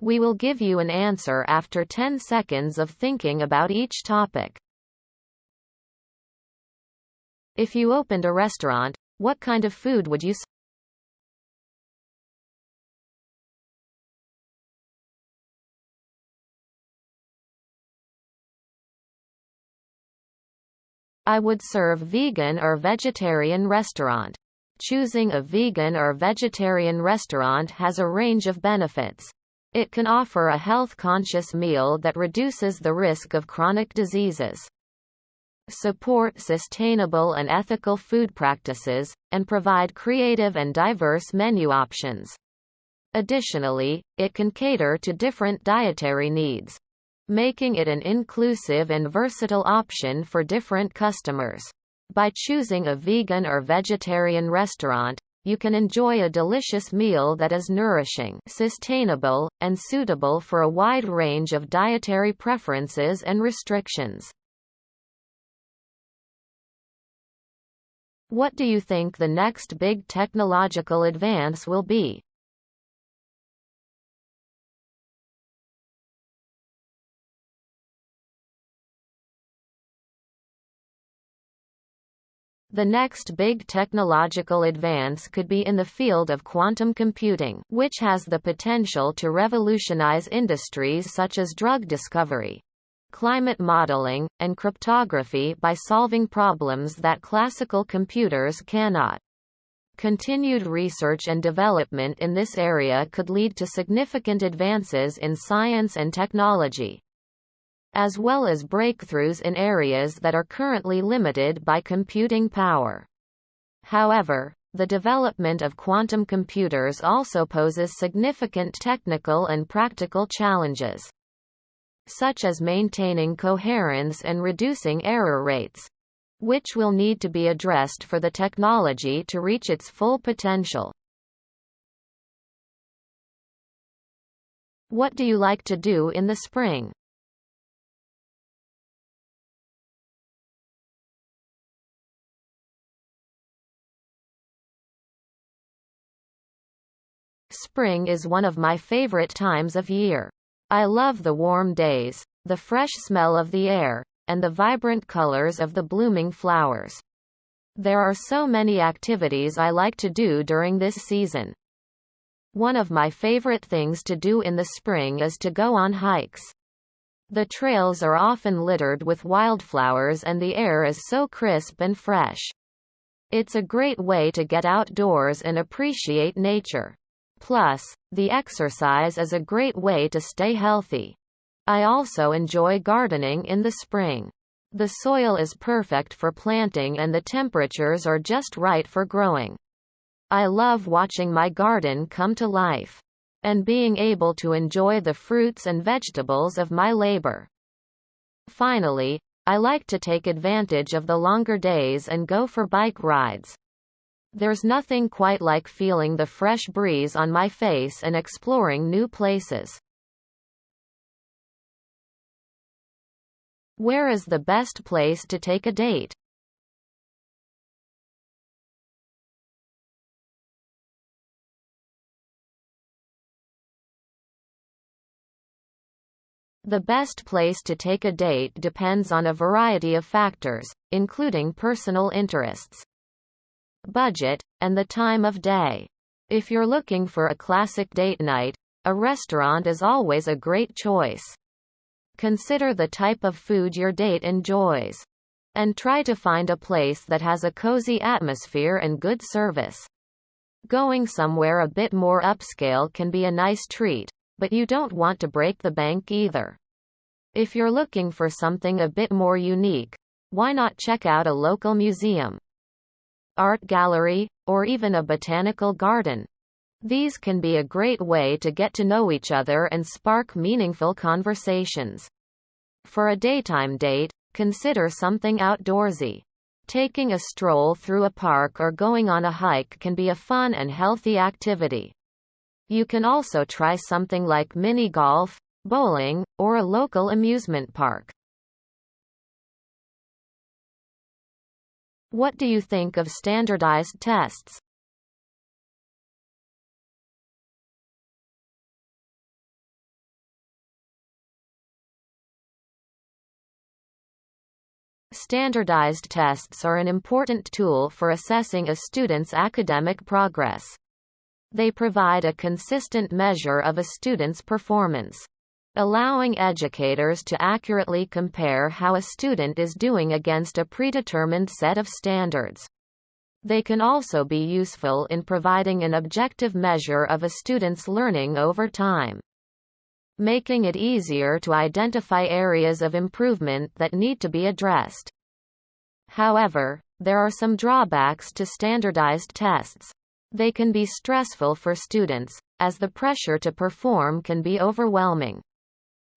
We will give you an answer after 10 seconds of thinking about each topic. If you opened a restaurant, what kind of food would you serve? I would serve vegan or vegetarian restaurant. Choosing a vegan or vegetarian restaurant has a range of benefits. It can offer a health-conscious meal that reduces the risk of chronic diseases, support sustainable and ethical food practices, and provide creative and diverse menu options. Additionally, it can cater to different dietary needs, making it an inclusive and versatile option for different customers. By choosing a vegan or vegetarian restaurant, you can enjoy a delicious meal that is nourishing, sustainable, and suitable for a wide range of dietary preferences and restrictions. What do you think the next big technological advance will be? The next big technological advance could be in the field of quantum computing, which has the potential to revolutionize industries such as drug discovery, climate modeling, and cryptography by solving problems that classical computers cannot. Continued research and development in this area could lead to significant advances in science and technology, as well as breakthroughs in areas that are currently limited by computing power. However, the development of quantum computers also poses significant technical and practical challenges, such as maintaining coherence and reducing error rates, which will need to be addressed for the technology to reach its full potential. What do you like to do in the spring? Spring is one of my favorite times of year. I love the warm days, the fresh smell of the air, and the vibrant colors of the blooming flowers. There are so many activities I like to do during this season. One of my favorite things to do in the spring is to go on hikes. The trails are often littered with wildflowers and the air is so crisp and fresh. It's a great way to get outdoors and appreciate nature. Plus, the exercise is a great way to stay healthy. I also enjoy gardening in the spring. The soil is perfect for planting and the temperatures are just right for growing. I love watching my garden come to life, and being able to enjoy the fruits and vegetables of my labor. Finally, I like to take advantage of the longer days and go for bike rides. There's nothing quite like feeling the fresh breeze on my face and exploring new places. Where is the best place to take a date? The best place to take a date depends on a variety of factors, including personal interests, budget, and the time of day. If you're looking for a classic date night, a restaurant is always a great choice. Consider the type of food your date enjoys, and try to find a place that has a cozy atmosphere and good service. Going somewhere a bit more upscale can be a nice treat, but you don't want to break the bank either. If you're looking for something a bit more unique, why not check out a local museum, art gallery, or even a botanical garden? These can be a great way to get to know each other and spark meaningful conversations. For a daytime date, consider something outdoorsy. Taking a stroll through a park or going on a hike can be a fun and healthy activity. You can also try something like mini golf, bowling, or a local amusement park. What do you think of standardized tests? Standardized tests are an important tool for assessing a student's academic progress. They provide a consistent measure of a student's performance, allowing educators to accurately compare how a student is doing against a predetermined set of standards. They can also be useful in providing an objective measure of a student's learning over time, making it easier to identify areas of improvement that need to be addressed. However, there are some drawbacks to standardized tests. They can be stressful for students, as the pressure to perform can be overwhelming.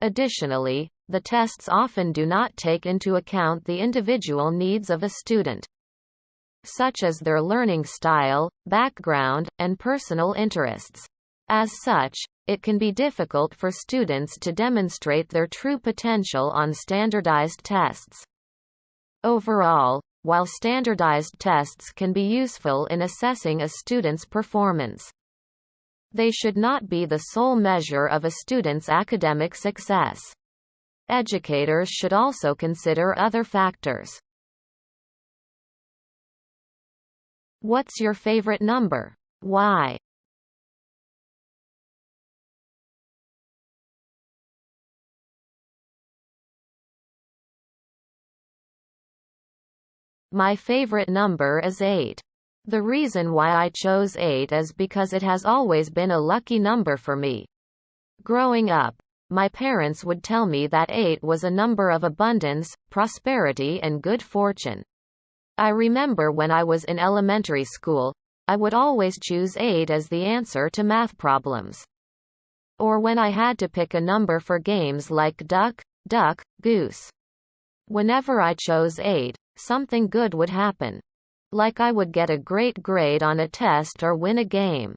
Additionally, the tests often do not take into account the individual needs of a student, such as their learning style, background, and personal interests. As such, it can be difficult for students to demonstrate their true potential on standardized tests. Overall, while standardized tests can be useful in assessing a student's performance, they should not be the sole measure of a student's academic success. Educators should also consider other factors. What's your favorite number? Why? My favorite number is 8. The reason why I chose 8 is because it has always been a lucky number for me. Growing up, my parents would tell me that 8 was a number of abundance, prosperity, and good fortune. I remember when I was in elementary school, I would always choose 8 as the answer to math problems. Or when I had to pick a number for games like duck, duck, goose. Whenever I chose 8, something good would happen. Like I would get a great grade on a test or win a game.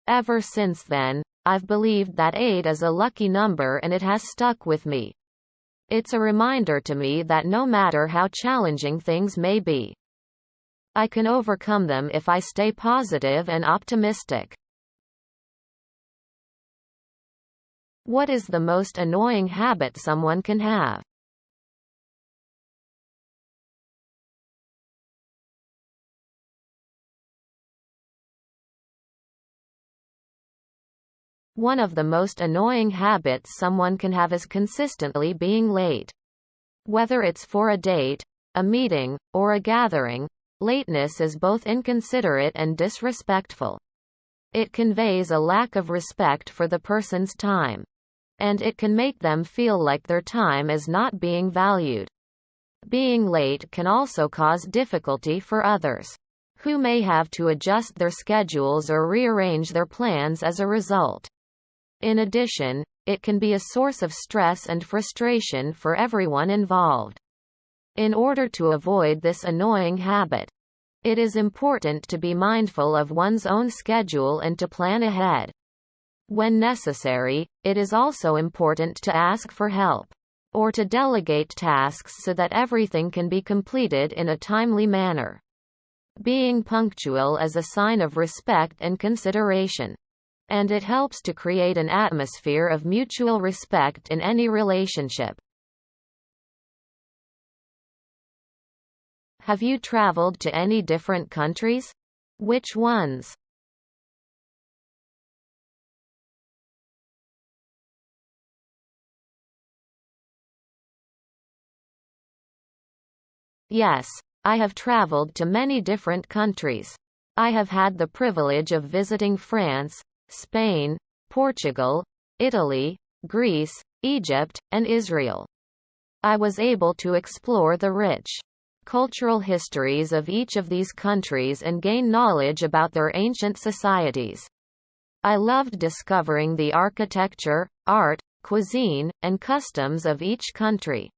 Ever since then, I've believed that 8 is a lucky number and it has stuck with me. It's a reminder to me that no matter how challenging things may be, I can overcome them if I stay positive and optimistic. What is the most annoying habit someone can have? One of the most annoying habits someone can have is consistently being late. Whether it's for a date, a meeting, or a gathering, lateness is both inconsiderate and disrespectful. It conveys a lack of respect for the person's time, and it can make them feel like their time is not being valued. Being late can also cause difficulty for others, who may have to adjust their schedules or rearrange their plans as a result. In addition, it can be a source of stress and frustration for everyone involved. In order to avoid this annoying habit, it is important to be mindful of one's own schedule and to plan ahead. When necessary, it is also important to ask for help, or to delegate tasks so that everything can be completed in a timely manner. Being punctual is a sign of respect and consideration, and it helps to create an atmosphere of mutual respect in any relationship. Have you traveled to any different countries? Which ones? Yes, I have traveled to many different countries. I have had the privilege of visiting France, Spain, Portugal, Italy, Greece, Egypt, and Israel. I was able to explore the rich cultural histories of each of these countries and gain knowledge about their ancient societies. I loved discovering the architecture, art, cuisine, and customs of each country,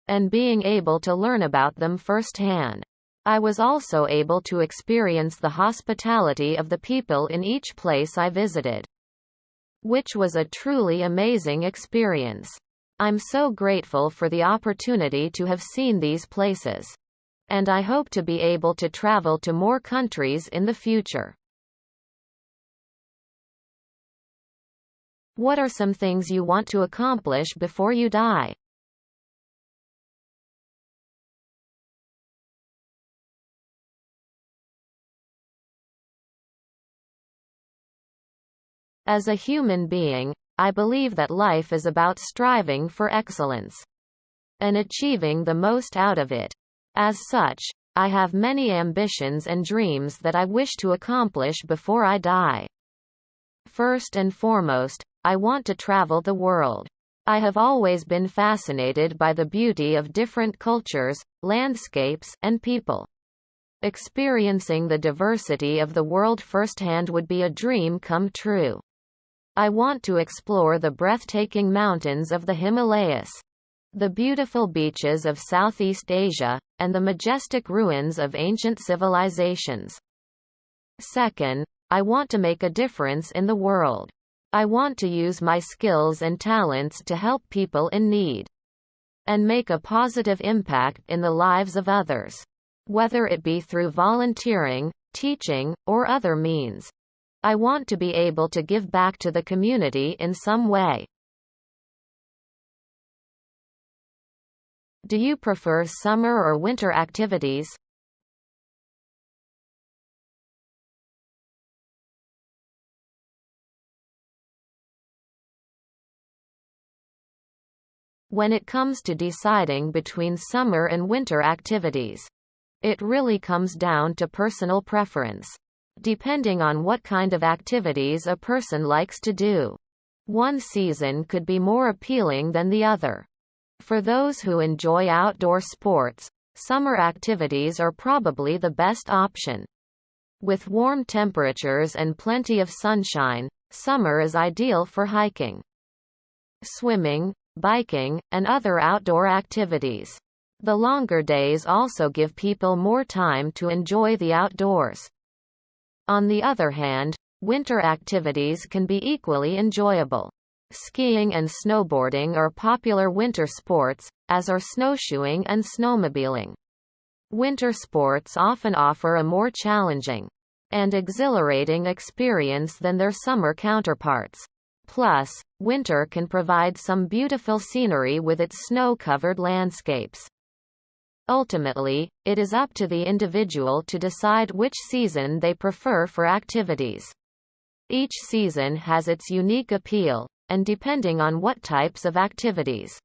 and being able to learn about them firsthand. I was also able to experience the hospitality of the people in each place I visited, which was a truly amazing experience. I'm so grateful for the opportunity to have seen these places, and I hope to be able to travel to more countries in the future. What are some things you want to accomplish before you die? As a human being, I believe that life is about striving for excellence and achieving the most out of it. As such, I have many ambitions and dreams that I wish to accomplish before I die. First and foremost, I want to travel the world. I have always been fascinated by the beauty of different cultures, landscapes, and people. Experiencing the diversity of the world firsthand would be a dream come true. I want to explore the breathtaking mountains of the Himalayas, the beautiful beaches of Southeast Asia, and the majestic ruins of ancient civilizations. Second, I want to make a difference in the world. I want to use my skills and talents to help people in need and make a positive impact in the lives of others, whether it be through volunteering, teaching, or other means. I want to be able to give back to the community in some way. Do you prefer summer or winter activities? When it comes to deciding between summer and winter activities, it really comes down to personal preference, depending on what kind of activities a person likes to do. One season could be more appealing than the other. For those who enjoy outdoor sports, summer activities are probably the best option. With warm temperatures and plenty of sunshine, summer is ideal for hiking, swimming, biking, and other outdoor activities. The longer days also give people more time to enjoy the outdoors. On the other hand, winter activities can be equally enjoyable. Skiing and snowboarding are popular winter sports, as are snowshoeing and snowmobiling. Winter sports often offer a more challenging and exhilarating experience than their summer counterparts. Plus, winter can provide some beautiful scenery with its snow-covered landscapes. Ultimately, it is up to the individual to decide which season they prefer for activities. Each season has its unique appeal, and depending on what types of activities